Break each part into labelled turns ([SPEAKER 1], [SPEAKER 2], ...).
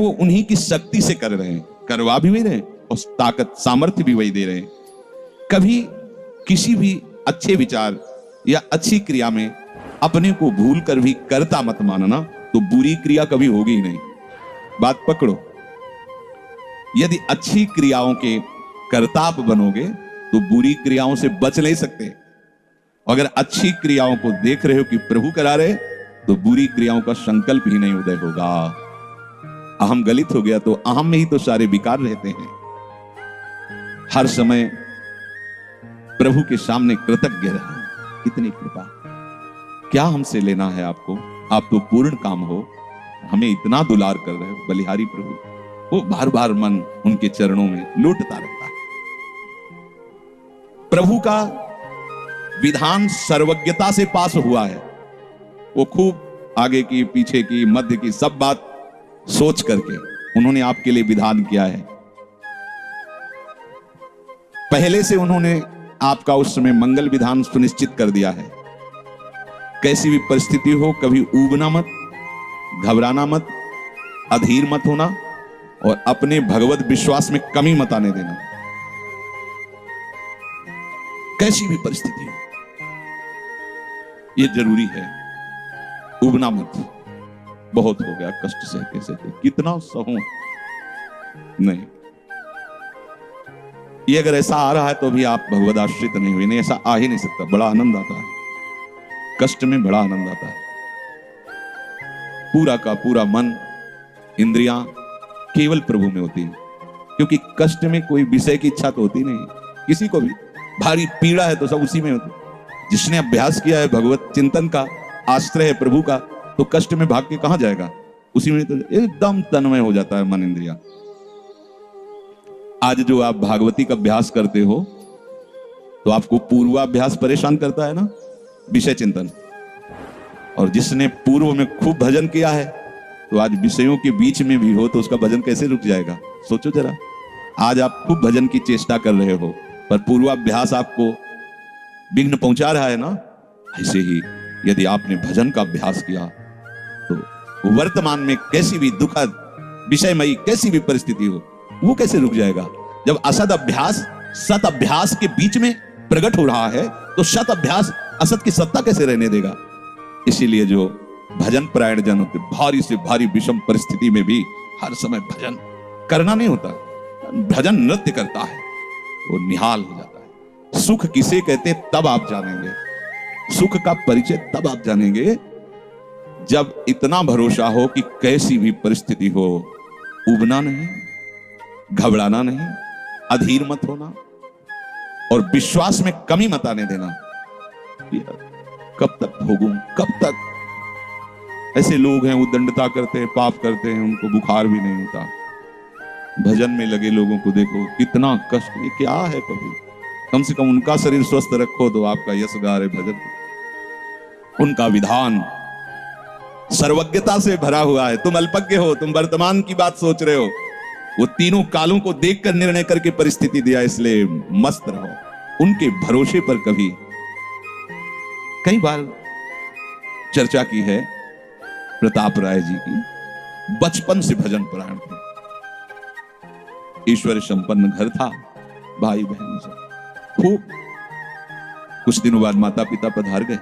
[SPEAKER 1] वो उन्हीं की शक्ति से कर रहे हैं, करवा भी वही रहे हैं और ताकत सामर्थ्य भी वही दे रहे हैं। कभी किसी भी अच्छे विचार या अच्छी क्रिया में अपने को भूल कर भी कर्ता मत मानना, तो बुरी क्रिया कभी होगी ही नहीं। बात पकड़ो, यदि अच्छी क्रियाओं के कर्ता आप बनोगे तो बुरी क्रियाओं से बच नहीं सकते। अगर अच्छी क्रियाओं को देख रहे हो कि प्रभु करा रहे, तो बुरी क्रियाओं का संकल्प ही नहीं उदय होगा। अहम गलित हो गया तो अहम में ही तो सारे विकार रहते हैं। हर समय प्रभु के सामने कृतज्ञ रहें। कितनी कृपा, क्या हमसे लेना है आपको? आप तो पूर्ण काम हो, हमें इतना दुलार कर रहे हो। बलिहारी प्रभु, वो बार बार मन उनके चरणों में लौटता रहता है। प्रभु का विधान सर्वज्ञता से पास हुआ है। वो खूब आगे की, पीछे की, मध्य की सब बात सोच करके उन्होंने आपके लिए विधान किया है। पहले से उन्होंने आपका उस समय मंगल विधान सुनिश्चित कर दिया है। कैसी भी परिस्थिति हो, कभी ऊबना मत, घबराना मत, अधीर मत होना और अपने भगवत विश्वास में कमी मत आने देना। कैसी भी परिस्थिति हो, यह जरूरी है। उबना मत, बहुत हो गया, कष्ट सहते सहते कितना सहूं। नहीं, ये अगर ऐसा आ रहा है तो भी आप भगवद आश्रित नहीं हुए। नहीं, ऐसा आ ही नहीं सकता। बड़ा आनंद आता है, कष्ट में बड़ा आनंद आता है। पूरा का पूरा मन, इंद्रियां केवल प्रभु में होती है, क्योंकि कष्ट में कोई विषय की इच्छा तो होती नहीं किसी को भी। भारी पीड़ा है तो सब उसी में होती। जिसने अभ्यास किया है भगवत चिंतन का, आश्रय है प्रभु का, तो कष्ट में भाग के कहां जाएगा? उसी में तो एकदम तन्मय हो जाता है मन, इंद्रिया। आज जो आप भागवती का अभ्यास करते हो, तो आपको पूर्वाभ्यास परेशान करता है ना, विषय चिंतन। और जिसने पूर्व में खूब भजन किया है, तो आज विषयों के बीच में भी हो तो उसका भजन कैसे रुक जाएगा? सोचो जरा। आज आप खूब भजन की चेष्टा कर रहे हो, पर पूर्वाभ्यास आपको विघ्न पहुंचा रहा है ना। ऐसे ही यदि आपने भजन का अभ्यास किया, तो वर्तमान में कैसी भी दुखद, विषयमयी कैसी भी परिस्थिति हो, वो कैसे रुक जाएगा? जब असद अभ्यास सत अभ्यास के बीच में प्रकट हो रहा है, तो सत अभ्यास असत की सत्ता कैसे रहने देगा? इसीलिए जो भजन परायण जन होते, भारी से भारी विषम परिस्थिति में भी हर समय भजन करना नहीं होता, भजन नृत्य करता है, वो निहाल हो जाता है। सुख किसे कहते तब आप जानेंगे, सुख का परिचय तब आप जानेंगे जब इतना भरोसा हो कि कैसी भी परिस्थिति हो, उबना नहीं, घबराना नहीं, अधीर मत होना और विश्वास में कमी मत आने देना। कब तक भोगूं, कब तक? ऐसे लोग हैं, उद्दंडता करते हैं, पाप करते हैं, उनको बुखार भी नहीं होता। भजन में लगे लोगों को देखो, कितना कष्ट। ये क्या है प्रभु? कम से कम उनका शरीर स्वस्थ रखो तो आपका यश गा रहे भजन। उनका विधान सर्वज्ञता से भरा हुआ है। तुम अल्पज्ञ हो, तुम वर्तमान की बात सोच रहे हो। वो तीनों कालों को देखकर निर्णय करके परिस्थिति दिया, इसलिए मस्त रहो उनके भरोसे पर। कई बार चर्चा की है प्रताप राय जी की, बचपन से भजन परायण थे, ईश्वर संपन्न घर था, भाई बहन से खूब। कुछ दिनों बाद माता पिता पधार गए,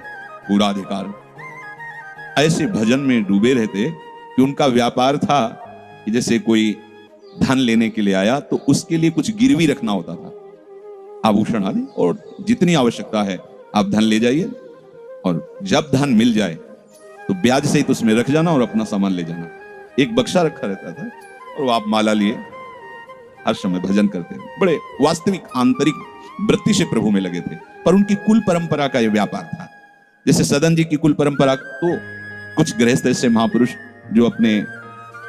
[SPEAKER 1] पूरा अधिकार। ऐसे भजन में डूबे रहते कि उनका व्यापार था कि जैसे कोई धन लेने के लिए आया तो उसके लिए कुछ गिरवी रखना होता था, आभूषण आदि, और जितनी आवश्यकता है आप धन ले जाइए, और जब धन मिल जाए तो ब्याज सहित उसमें रख जाना और अपना सामान ले जाना। एक बक्सा रखा रहता था और वो आप माला लिए हर समय भजन करते हैं। बड़े वास्तविक आंतरिक वृत्ति से प्रभु में लगे थे। पर उनकी कुल परंपरा का यह व्यापार था। जैसे सदन जी की कुल परंपरा, तो कुछ गृहस्थ ऐसे महापुरुष जो अपने,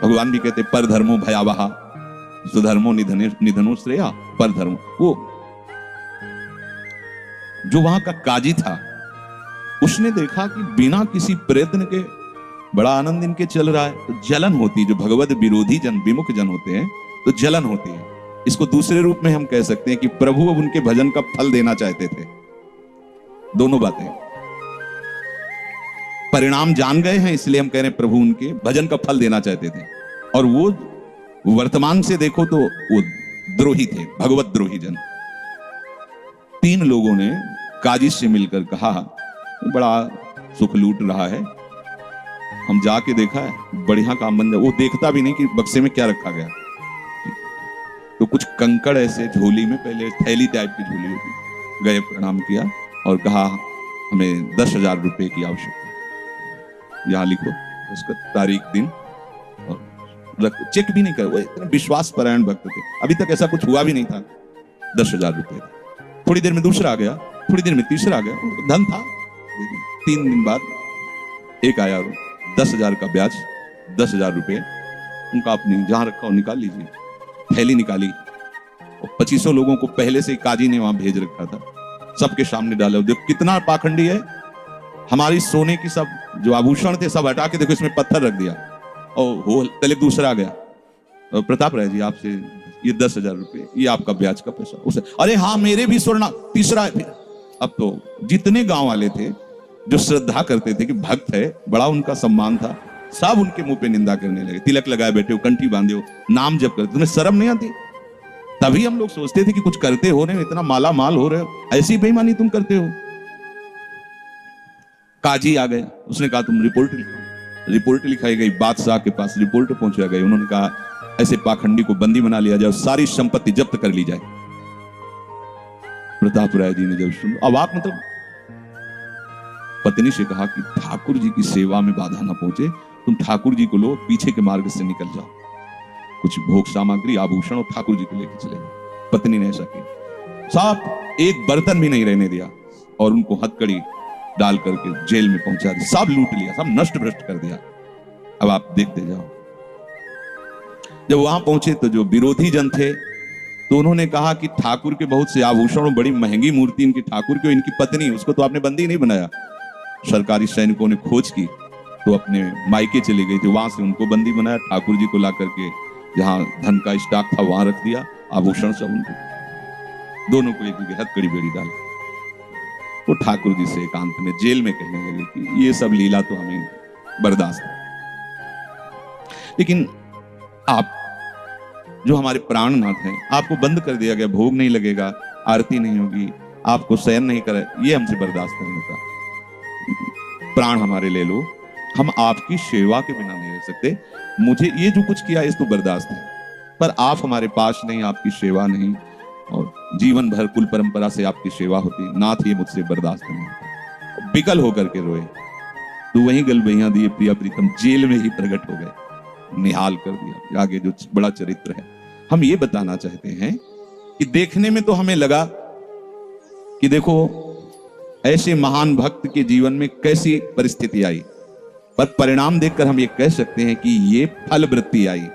[SPEAKER 1] भगवान भी कहते पर धर्मो भयावहा सुधर्मो निधनो श्रेया, पर धर्म। वो जो वहां का काजी था, उसने देखा कि बिना किसी प्रयत्न के बड़ा आनंद इनके चल रहा है, तो जलन होती। जो भगवत विरोधी जन, विमुख जन होते हैं, तो जलन होती है। इसको दूसरे रूप में हम कह सकते हैं कि प्रभु अब उनके भजन का फल देना चाहते थे। दोनों बातें, परिणाम जान गए हैं, इसलिए हम कह रहे हैं प्रभु उनके भजन का फल देना चाहते थे। और वो वर्तमान से देखो तो वो द्रोही थे, भगवत द्रोही जन। 3 लोगों ने काजी से मिलकर कहा बड़ा सुख लूट रहा है, हम जाके देखा है बढ़िया काम बन जाए। वो देखता भी नहीं कि बक्से में क्या रखा गया। तो कुछ कंकड़ ऐसे झोली में, पहले थैली टाइप की झोली होती, गए प्रणाम किया और कहा हमें 10,000 रुपए की आवश्यकता है, यहाँ लिखो उसका तारीख दिन, और चेक भी नहीं कर। वो इतने विश्वास परायण भक्त थे, अभी तक ऐसा कुछ हुआ भी नहीं था। 10,000 रुपए। थोड़ी देर में दूसरा आ गया, थोड़ी देर में तीसरा आ गया, धन था। 3 दिन बाद एक आया, 10,000 का ब्याज, 10,000 रुपए उनका अपनी जहां रखा हो निकाल लीजिए। थैली निकाली और 2500 लोगों को पहले से काजी ने वहां भेज रखा था, सबके सामने डाला। देखो कितना पाखंडी है, हमारी सोने की सब जो आभूषण थे सब हटा के देखो इसमें पत्थर रख दिया। और वो पहले दूसरा आ गया, और प्रताप राय जी आपसे ये 10,000 रुपए, ये आपका ब्याज का पैसा। उसे अरे हाँ मेरे भी स्वर्ण। तीसरा है। फिर अब तो जितने गांव वाले थे जो श्रद्धा करते थे कि भक्त है, बड़ा उनका सम्मान था, सब उनके मुंह पे निंदा करने लगे। तिलक लगाए बैठे हो, कंठी बांधे हो, नाम जप करते, तुम्हें शर्म नहीं आती? तभी हम लोग सोचते थे कि कुछ करते हो नहीं, इतना माला माल हो रहे हो, ऐसी बेईमानी तुम करते हो। काजी आ गया, उसने कहा तुम रिपोर्ट लिखो। रिपोर्ट लिखाई गई, बादशाह के पास रिपोर्ट पहुंचा गई। उन्होंने कहा ऐसे पाखंडी को बंदी बना लिया जाए, सारी संपत्ति जब्त कर ली जाए। प्रताप राय जी ने जब सुना, अवाक, मतलब पत्नी से कहा कि ठाकुर जी की सेवा में बाधा ना पहुंचे, तुम ठाकुर जी को लो, पीछे के मार्ग से निकल जाओ, कुछ भोग सामग्री आभूषण और ठाकुर जी को लेकर चले जाओ। पत्नी ने ऐसा किया, साहब एक बर्तन भी नहीं रहने दिया और उनको हथकड़ी डाल करके जेल में पहुंचा दिया, सब लूट लिया, सब नष्ट भ्रष्ट कर दिया। अब आप देखते जाओ। जब वहां पहुंचे तो जो विरोधी जन थे तो उन्होंने कहा कि ठाकुर के बहुत से आभूषण और बड़ी महंगी मूर्ति इनकी ठाकुर की, इनकी पत्नी, उसको तो आपने बंदी नहीं बनाया। सरकारी सैनिकों ने खोज की तो अपने मायके चले गए थे, वहां से उनको बंदी बनाया। ठाकुर जी को ला करके जहां धन का स्टॉक था वहां रख दिया, आभूषण सब उनको, दोनों को एक हथकड़ी बेड़ी डाल। वो ठाकुर जी से एकांत में जेल में कहने लगे कि ये सब लीला तो हमें बर्दाश्त है, लेकिन आप जो हमारे प्राणनाथ हैं, आपको बंद कर दिया गया, भोग नहीं लगेगा, आरती नहीं होगी, आपको शयन नहीं करे, ये हमसे बर्दाश्त नहीं होता। प्राण हमारे ले लो, हम आपकी सेवा के बिना नहीं रह सकते। मुझे ये जो कुछ किया इस तो बर्दाश्त है, पर आप हमारे पास नहीं, आपकी सेवा नहीं, और जीवन भर कुल परंपरा से आपकी सेवा होती, नाथ ये मुझसे बर्दाश्त नहीं होता। विकल होकर के रोए तो वही गलबैयां दिए प्रिया प्रीतम जेल में ही प्रकट हो गए, निहाल कर दिया। आगे जो बड़ा चरित्र है, हम ये बताना चाहते हैं कि देखने में तो हमें लगा कि देखो ऐसे महान भक्त के जीवन में कैसी परिस्थिति आई, पर परिणाम देखकर हम ये कह सकते हैं कि ये फल वृत्ति आई,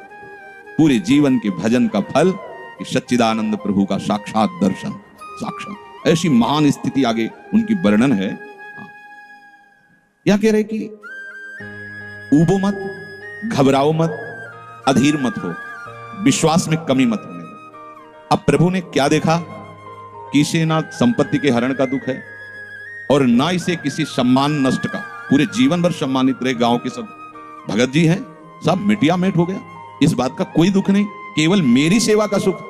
[SPEAKER 1] पूरे जीवन के भजन का फल, कि सच्चिदानंद प्रभु का साक्षात दर्शन, साक्षात ऐसी महान स्थिति आगे उनकी वर्णन है। यह कह रहे कि ऊबो मत, घबराओ मत, अधीर मत हो, विश्वास में कमी मत होने दो। अब प्रभु ने क्या देखा कि इसे ना संपत्ति के हरण का दुख है और ना इसे किसी सम्मान नष्ट का, पूरे जीवन भर सम्मानित रहे, गांव के सब भगत जी हैं, सब मिटिया मेट हो गया, इस बात का कोई दुख नहीं, केवल मेरी सेवा का सुख।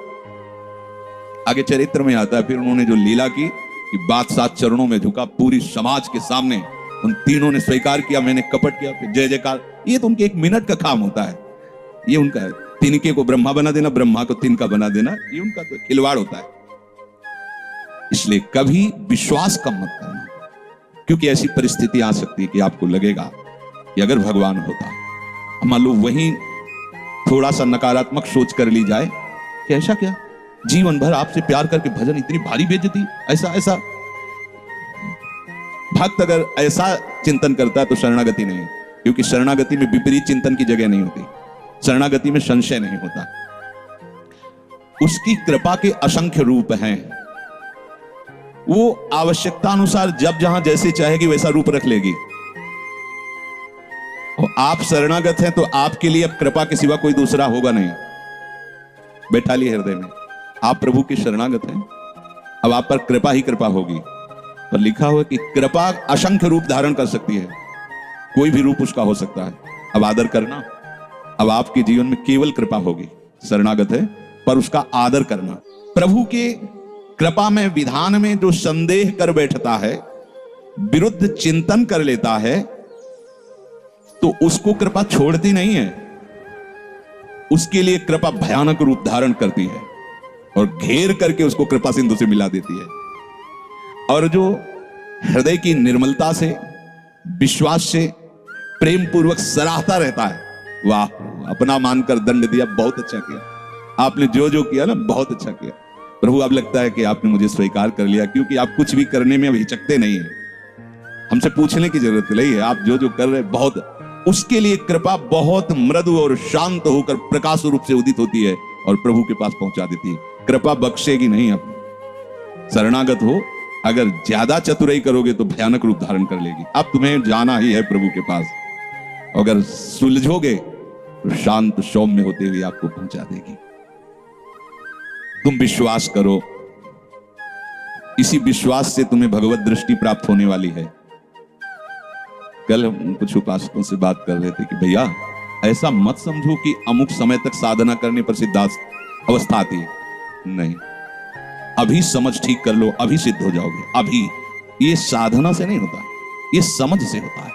[SPEAKER 1] आगे चरित्र में आता है फिर उन्होंने जो लीला की कि बादशाह चरणों में झुका, पूरी समाज के सामने उन तीनों ने स्वीकार किया मैंने कपट किया, फिर जय जयकार। ये तो उनके 1 मिनट का काम होता है, ये उनका है। तिनके को ब्रह्मा बना देना, ब्रह्मा को तिनका बना देना, ये उनका तो खिलवाड़ होता है। इसलिए कभी विश्वास कम मत करना, क्योंकि ऐसी परिस्थिति आ सकती है कि आपको लगेगा कि अगर भगवान होता, मान लो वहीं थोड़ा सा नकारात्मक सोच कर ली जाए कि ऐसा क्या, जीवन भर आपसे प्यार करके भजन, इतनी भारी बेइज्जती, ऐसा ऐसा। भक्त अगर ऐसा चिंतन करता है तो शरणागति नहीं, क्योंकि शरणागति में विपरीत चिंतन की जगह नहीं होती, शरणागति में संशय नहीं होता। उसकी कृपा के असंख्य रूप हैं, वो आवश्यकता अनुसार जब जहां जैसे चाहेगी वैसा रूप रख लेगी। और आप शरणागत हैं तो आपके लिए अब कृपा के सिवा कोई दूसरा होगा नहीं। बैठा ली हृदय में, आप प्रभु के शरणागत हैं, अब आप पर कृपा ही कृपा होगी। पर लिखा हुआ कि कृपा असंख्य रूप धारण कर सकती है, कोई भी रूप उसका हो सकता है। अब आदर करना, अब आपके जीवन में केवल कृपा होगी, शरणागत है, पर उसका आदर करना। प्रभु के कृपा में, विधान में जो संदेह कर बैठता है, विरुद्ध चिंतन कर लेता है, तो उसको कृपा छोड़ती नहीं है, उसके लिए कृपा भयानक रूप धारण करती है और घेर करके उसको कृपा सिंधु से मिला देती है। और जो हृदय की निर्मलता से, विश्वास से, प्रेम पूर्वक सराहता रहता है, वाह अपना मानकर दंड दिया, बहुत अच्छा किया, आपने जो जो किया ना बहुत अच्छा किया प्रभु। अब लगता है कि आपने मुझे स्वीकार कर लिया, क्योंकि आप कुछ भी करने में अब हिचकते नहीं है, हमसे पूछने की जरूरत नहीं है, आप जो जो कर रहे बहुत। उसके लिए कृपा बहुत मृदु और शांत होकर प्रकाश रूप से उदित होती है और प्रभु के पास पहुंचा देती है। कृपा बख्शेगी नहीं। अब शरणागत हो, अगर ज्यादा चतुराई करोगे तो भयानक रूप धारण कर लेगी। अब तुम्हें जाना ही है प्रभु के पास, अगर सुलझोगे तो शांत सौम्य होते हुए आपको पहुंचा देगी। तुम विश्वास करो, इसी विश्वास से तुम्हें भगवत दृष्टि प्राप्त होने वाली है। कल हम कुछ उपासकों से बात कर रहे थे कि भैया ऐसा मत समझो कि अमुक समय तक साधना करने पर सिद्धार्थ अवस्था आती है, नहीं, अभी समझ ठीक कर लो, अभी सिद्ध हो जाओगे। अभी ये साधना से नहीं होता, ये समझ से होता है।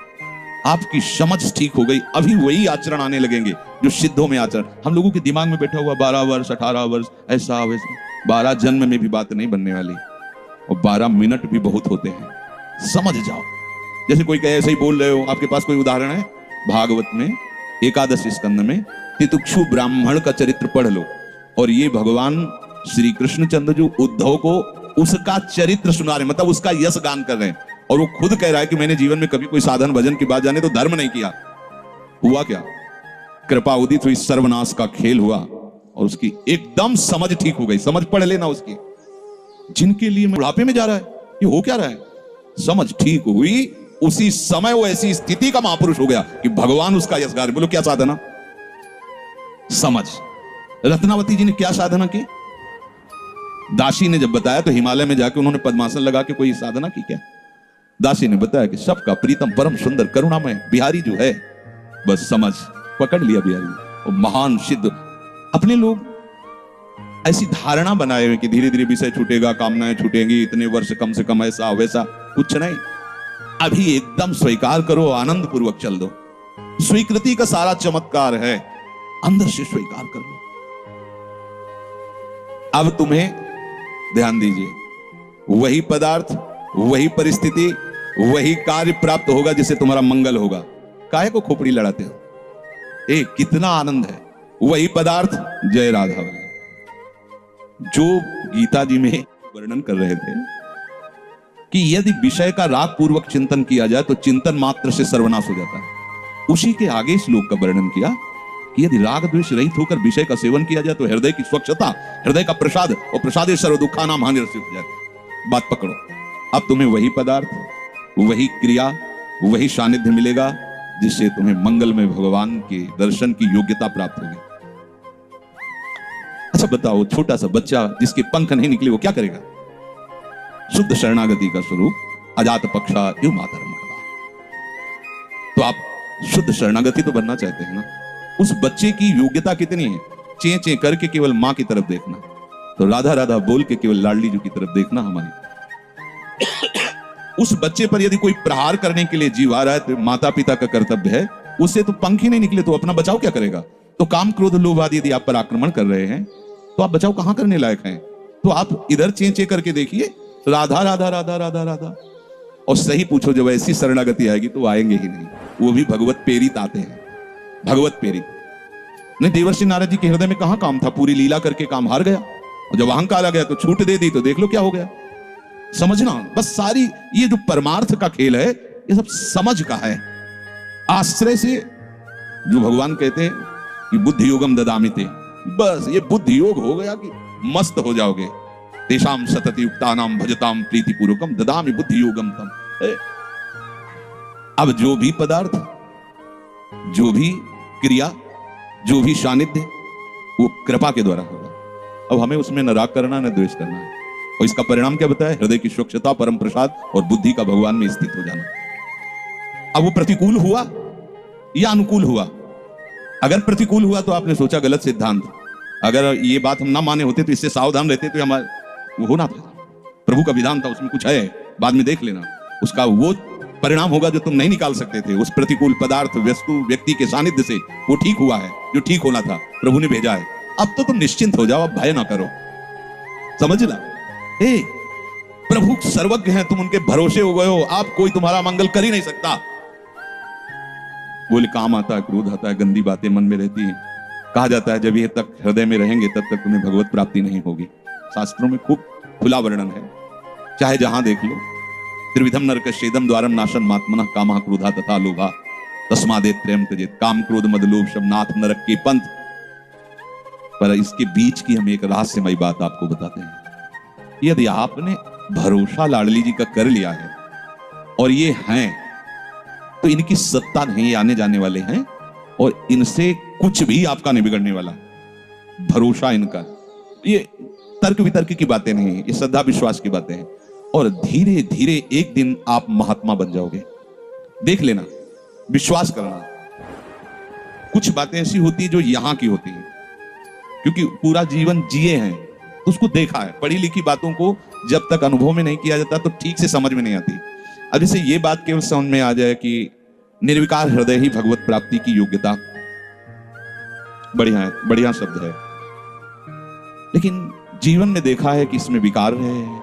[SPEAKER 1] आपकी समझ ठीक हो गई, अभी वही आचरण आने लगेंगे जो सिद्धों में आचरण। हम लोगों के दिमाग में बैठा हुआ 12 वर्ष 18 वर्ष ऐसा वैसा, 12 जन्म में भी बात नहीं बनने वाली, और 12 मिनट भी बहुत होते हैं। समझ जाओ, जैसे कोई कहे ऐसे ही बोल रहे हो। आपके पास कोई उदाहरण है? भागवत में 11 स्कंद में तितिक्षु ब्राह्मण का चरित्र पढ़ लो, और ये भगवान श्री कृष्णचंद्र जो उद्धव को उसका चरित्र सुना रहे, मतलब उसका यश गान कर रहे हैं, और वो खुद कह रहा है कि मैंने जीवन में कभी कोई साधन भजन की बात जाने तो धर्म नहीं किया। हुआ क्या? कृपा उदित हुई, सर्वनाश का खेल हुआ, और उसकी एकदम समझ ठीक हो गई। समझ पढ़ लेना उसकी, जिनके लिए बुढ़ापे में जा रहा है, ये हो क्या रहा है, समझ ठीक हुई, उसी समय वो ऐसी स्थिति का महापुरुष हो गया कि भगवान उसका यश गा रहे। बोलो क्या साधना? समझ। रत्नावती जी ने क्या साधना की? दासी ने जब बताया तो हिमालय में जाके उन्होंने पद्मासन लगा के कोई साधना की क्या? दासी ने बताया कि सबका प्रीतम परम सुंदर करुणामय बिहारी जो है, बस समझ पकड़ लिया बिहारी, और महान सिद्ध। अपने लोग ऐसी धारणा बनाए हुए कि धीरे धीरे विषय छूटेगा, कामनाएं छूटेंगी, इतने वर्ष कम से कम, ऐसा वैसा, कुछ नहीं। अभी एकदम स्वीकार करो, आनंद पूर्वक चल दो। स्वीकृति का सारा चमत्कार है, अंदर से स्वीकार कर लो। अब तुम्हें ध्यान दीजिए, वही पदार्थ, वही परिस्थिति, वही कार्य प्राप्त होगा जिससे तुम्हारा मंगल होगा। काहे को खोपड़ी लड़ाते हो? कितना आनंद है। वही पदार्थ, जय राधा, जो गीता जी में वर्णन कर रहे थे कि यदि विषय का राग पूर्वक चिंतन किया जाए तो चिंतन मात्र से सर्वनाश हो जाता है। उसी के आगे श्लोक का वर्णन किया कि यदि राग द्वेष रहित होकर विषय का सेवन किया जाए तो हृदय की स्वच्छता, हृदय का प्रसाद, और प्रसादे सर्व दुखानाम हानिरसित हो जाए। बात पकड़ो। अब तुम्हें वही पदार्थ, वही क्रिया, वही सानिध्य मिलेगा जिससे तुम्हें मंगल में भगवान के दर्शन की योग्यता प्राप्त होगी। अच्छा बताओ, छोटा सा बच्चा जिसके पंख नहीं निकले वो क्या करेगा? शुद्ध शरणागति का स्वरूप अजात पक्षा एवं मातरम करवा। तो आप शुद्ध शरणागति तो बनना चाहते हैं ना? उस बच्चे की योग्यता कितनी है? चे चे करके केवल मां की तरफ देखना, तो राधा राधा बोल के केवल लाडली जी की तरफ देखना हमारी। उस बच्चे पर यदि कोई प्रहार करने के लिए जीव आ रहा है तो माता पिता का कर्तव्य है, उससे तो पंख ही नहीं निकले तो अपना बचाव क्या करेगा? तो काम क्रोध लोभ आदि यदि आप पर आक्रमण कर रहे हैं तो आप बचाव कहां करने लायक हैं? तो आप इधर चे चे करके देखिए, राधा राधा राधा राधा राधा, और सही पूछो जब ऐसी शरणागति आएगी तो आएंगे ही नहीं। वो भी भगवत प्रेरित आते हैं, भगवत प्रेरित। नहीं, देवर्षि नारद जी के हृदय में कहां काम था? पूरी लीला करके काम हार गया, और जब अहंकार आ गया तो छूट दे दी, तो देख लो क्या हो गया। समझना बस, सारी ये जो परमार्थ का खेल है ये सब समझ का है। आश्रय से जो भगवान कहते हैं कि बुद्धि योगम ददामिते, बस ये बुद्धि योग हो गया कि मस्त हो जाओगे। तेषाम सतति युक्तानाम भजताम प्रीति पूर्वकम ददामि बुद्धि योगम तम। अब जो भी पदार्थ, जो भी क्रिया, जो भी सानिध्य, वो कृपा के द्वारा होगा। अब हमें उसमें न राग करना न द्वेष करना है, और इसका परिणाम क्या बताया? हृदय की स्वच्छता, परम प्रसाद और बुद्धि का भगवान में स्थित हो जाना। अब वो प्रतिकूल हुआ या अनुकूल हुआ? अगर प्रतिकूल हुआ तो आपने सोचा गलत सिद्धांत, अगर ये बात हम ना माने होते तो इससे सावधान रहते तो हमारे वो होना था। प्रभु का विधान था, उसमें कुछ है, बाद में देख लेना। उसका वो परिणाम होगा जो तुम नहीं निकाल सकते थे। उस प्रतिकूल पदार्थ वस्तु व्यक्ति के सानिध्य से वो ठीक हुआ है जो ठीक होना था, प्रभु ने भेजा है। अब तो तुम निश्चिंत हो जाओ, अब भय ना करो। समझ ला, प्रभु सर्वज्ञ हैं, तुम उनके भरोसे हो गए हो, आप कोई तुम्हारा मंगल कर ही नहीं सकता। बोले काम आता है, क्रोध आता है, गंदी बातें मन में रहती हैं। कहा जाता है जब ये तक हृदय में रहेंगे तब तक तुम्हें भगवत प्राप्ति नहीं होगी। शास्त्रों में खूब खुला वर्णन है, चाहे जहां देख लो। त्रिविधम नरकस्येदम द्वारम नाशन मात्मनः कामः क्रोधा तथा लोभा तस्मादेव त्रयं त्यजेत्। काम क्रोध मद लोभ सब नाथ नरक के पंथ। पर इसके बीच की हम एक रहस्यमयी बात आपको बताते हैं। यदि आपने भरोसा लाडली जी का कर लिया है और ये हैं, तो इनकी सत्ता नहीं, आने जाने वाले हैं और इनसे कुछ भी आपका नहीं बिगड़ने वाला। भरोसा इनका, ये तर्क वितर्क की बातें नहीं, ये श्रद्धा विश्वास की बातें हैं। और धीरे धीरे एक दिन आप महात्मा बन जाओगे। देख लेना, विश्वास करना। कुछ बातें ऐसी होती है जो यहां की होती है, क्योंकि पूरा जीवन जिए हैं तो उसको देखा है। पढ़ी लिखी बातों को जब तक अनुभव में नहीं किया जाता तो ठीक से समझ में नहीं आती। अब जैसे ये बात केवल समझ में आ जाए कि निर्विकार हृदय ही भगवत प्राप्ति की योग्यता, बढ़िया है, बढ़िया शब्द है। लेकिन जीवन में देखा है कि इसमें विकार रहे हैं,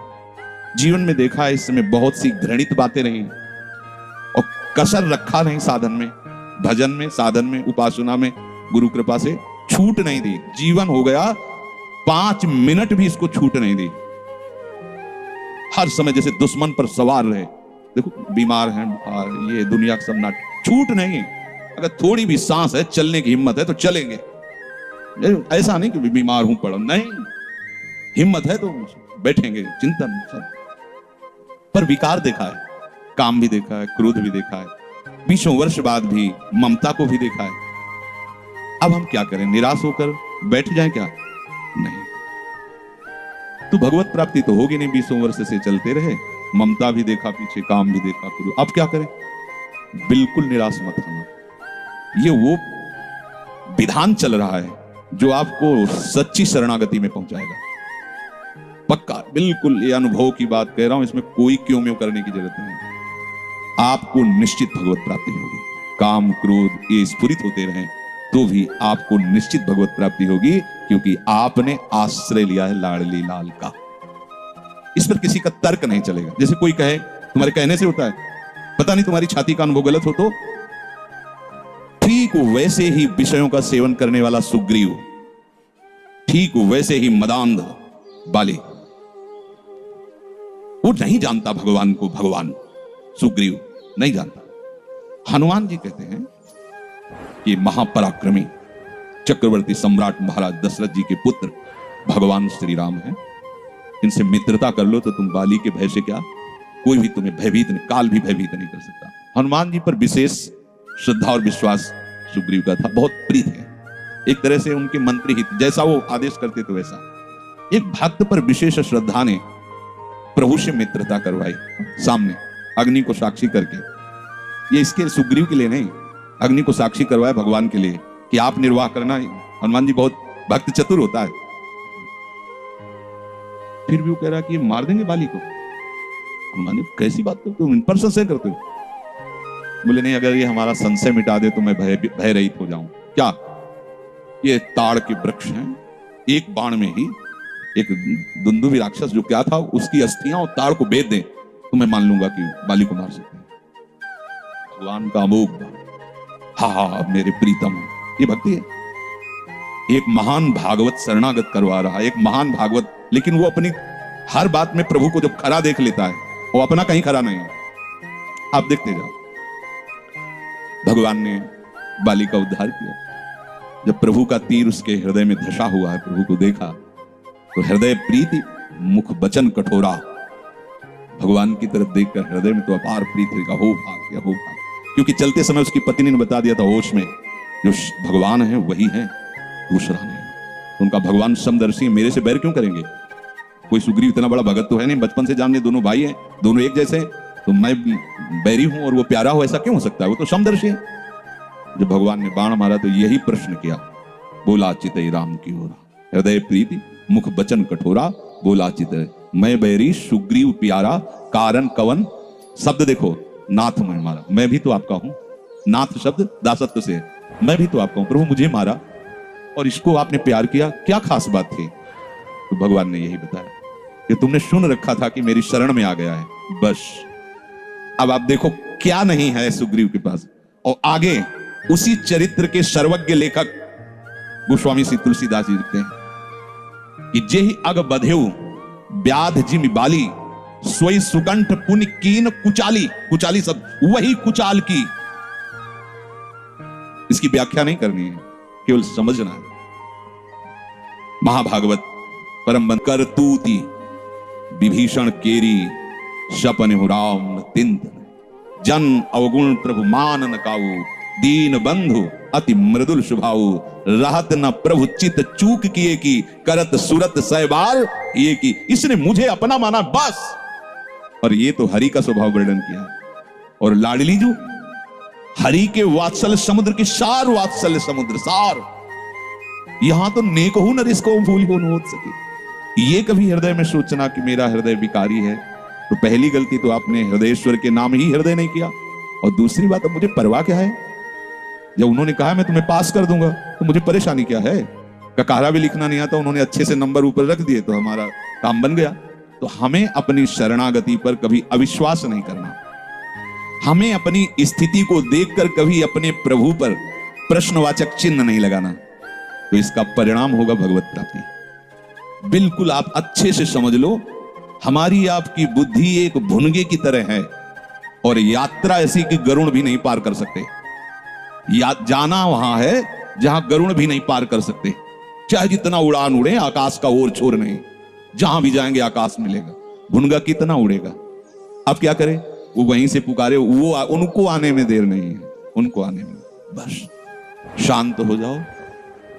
[SPEAKER 1] जीवन में देखा है इसमें बहुत सी घृणित बातें रही और कसर रखा नहीं साधन में, भजन में, साधन में, उपासना में। गुरु कृपा से छूट नहीं दी। जीवन हो गया 5 मिनट भी इसको छूट नहीं दी। हर समय जैसे दुश्मन पर सवार रहे। देखो बीमार हैं, बुखार, ये दुनिया का सब नाटक, छूट नहीं। अगर थोड़ी भी सांस है, चलने की हिम्मत है तो चलेंगे। ऐसा नहीं कि बीमार हूं पड़ा, नहीं, हिम्मत है तो बैठेंगे, चिंतन सब। पर विकार देखा है, काम भी देखा है, क्रोध भी देखा है, 20 वर्ष बाद भी ममता को भी देखा है। अब हम क्या करें? निराश होकर बैठ जाएं क्या? नहीं। तो भगवत प्राप्ति तो होगी नहीं, 20 वर्ष से चलते रहे, ममता भी देखा पीछे, काम भी देखा, क्रोध। अब क्या करें? बिल्कुल निराश मत होना। ये वो विधान चल रहा है जो आपको सच्ची शरणागति में पहुंचाएगा। पक्का, बिल्कुल ये अनुभव की बात कह रहा हूं, इसमें कोई क्यों म्यों करने की जरूरत नहीं। आपको निश्चित भगवत प्राप्ति होगी। काम क्रोध ये स्फुरित होते रहें तो भी आपको निश्चित भगवत प्राप्ति होगी, क्योंकि आपने आश्रय लिया है लाडली लाल का। इस पर किसी का तर्क नहीं चलेगा। जैसे कोई कहे तुम्हारे कहने से होता है, पता नहीं तुम्हारी छाती का अनुभव गलत हो तो। ठीक वैसे ही विषयों का सेवन करने वाला सुग्रीव, ठीक वैसे ही मदांध बाली, वो नहीं जानता भगवान को। भगवान सुग्रीव नहीं जानता। हनुमान जी कहते हैं कि महापराक्रमी चक्रवर्ती सम्राट महाराज दशरथ जी के पुत्र भगवान श्री राम हैं। इनसे मित्रता कर लो तो तुम बाली के भय से क्या, कोई भी तुम्हें भयभीत नहीं, काल भी भयभीत नहीं कर सकता। हनुमान जी पर विशेष श्रद्धा और विश्वास सुग्रीव का था, बहुत प्रीत है। एक तरह से उनके मंत्री हित, जैसा वो आदेश करते तो वैसा। एक भक्त पर विशेष श्रद्धा ने प्रभु से मित्रता करवाई, सामने अग्नि को साक्षी करके। ये इसके सुग्रीव के लिए नहीं, अग्नि को साक्षी करवाया भगवान के लिए कि आप निर्वाह करना। हनुमान जी बहुत भक्त चतुर होता है। फिर भी वो कह रहा कि ये मार देंगे बाली को। हनुमान जी कैसी बात करते हो, इन पर संशय करते हो? बोले नहीं, अगर ये हमारा संशय मिटा दे तो मैं भय रहित हो जाऊं। क्या? ये ताड़ के वृक्ष हैं, एक बाण में ही एक दुंदुभी राक्षस जो क्या था उसकी अस्थियां और ताड़ को बेच दें तो मैं मान लूंगा कि बाली को मार सकते हैं। भगवान का अमोघ, हा मेरे प्रीतम, ये भक्ति है। एक महान भागवत शरणागत करवा रहा है, एक महान भागवत, लेकिन वो अपनी हर बात में प्रभु को जब खरा देख लेता है, वो अपना कहीं खरा नहीं है। आप देखते जाओ, भगवान ने बाली का उद्धार किया। जब प्रभु का तीर उसके हृदय में धसा हुआ है, प्रभु को देखा तो हृदय प्रीति, मुख बचन कठोरा। भगवान की तरफ देखकर हृदय में तो अपार प्रीति का हो भाग, हो भाग। क्योंकि चलते समय उसकी पत्नी ने बता दिया था होश में, जो भगवान है वही है, दूसरा नहीं। उनका भगवान समदर्शी, मेरे से बैर क्यों करेंगे? कोई सुग्रीव इतना बड़ा भगत तो है नहीं, बचपन से जानने, दोनों भाई हैं, दोनों एक जैसे, तो मैं बैरी हूं और वो प्यारा हो, ऐसा क्यों हो सकता है? वो तो समदर्शी है। जब भगवान ने बाण मारा तो यही प्रश्न किया, बोला चितई राम की ओर, हृदय प्रीति मुख बचन कठोरा, बोला चित मैं बैरी सुग्रीव प्यारा, कारण कवन। शब्द देखो, नाथ मैं मारा, मैं भी तो आपका हूं। नाथ शब्द दासत्व से, मैं भी तो आपका हूं, प्रभु मुझे मारा और इसको आपने प्यार किया, क्या खास बात थी? तो भगवान ने यही बताया कि तुमने सुन रखा था कि मेरी शरण में आ गया है, बस। अब आप देखो क्या नहीं है सुग्रीव के पास। और आगे उसी चरित्र के सर्वज्ञ लेखक गोस्वामी श्री तुलसीदास जी लिखते हैं कि जेहि अग बधेउ व्याध जिमि बाली, सोई सुकंठ पुनि कीन कुचाली। कुचाली सब वही कुचाल की। इसकी व्याख्या नहीं करनी है, केवल समझना है। महाभागवत परम कर तूती विभीषण केरी, सपन हो राम तिंत जन अवगुण प्रभु मान न काऊ, दीन बंधु अति मृदुल स्वभाव, रहत न प्रभु चित चूक किए की, करत सुरत सहबाल ये की। इसने मुझे अपना माना बस। और ये तो हरि का स्वभाव वर्णन किया। और लाडली जो हरि के वात्सल्य समुद्र की सार, वात्सल्य समुद्र सार। यहां तो नेक हो नर इसको भूल हो न हो सके। ये कभी हृदय में सोचना कि मेरा हृदय विकारी है, तो पहली गलती तो आपने हृदयेश्वर के नाम ही हृदय नहीं किया। और दूसरी बात, अब मुझे परवाह क्या है? जब उन्होंने कहा मैं तुम्हें पास कर दूंगा, तो मुझे परेशानी क्या है? ककारा भी लिखना नहीं आता, उन्होंने अच्छे से नंबर ऊपर रख दिए, तो हमारा काम बन गया। तो हमें अपनी शरणागति पर कभी अविश्वास नहीं करना। हमें अपनी स्थिति को देखकर कभी अपने प्रभु पर प्रश्नवाचक चिन्ह नहीं लगाना, तो इसका परिणाम होगा भगवत प्राप्ति। बिल्कुल आप अच्छे से समझ लो, हमारी आपकी बुद्धि एक भुनगे की तरह है, और यात्रा ऐसी कि गरुड़ भी नहीं पार कर सकते। जाना वहां है जहां गरुड़ भी नहीं पार कर सकते। चाहे जितना उड़ान उड़े, आकाश का ओर छोर नहीं, जहां भी जाएंगे आकाश मिलेगा। भुनगा कितना उड़ेगा? अब क्या करें? वो वहीं से पुकारे, वो उनको आने में देर नहीं है, उनको आने में। बस शांत हो जाओ,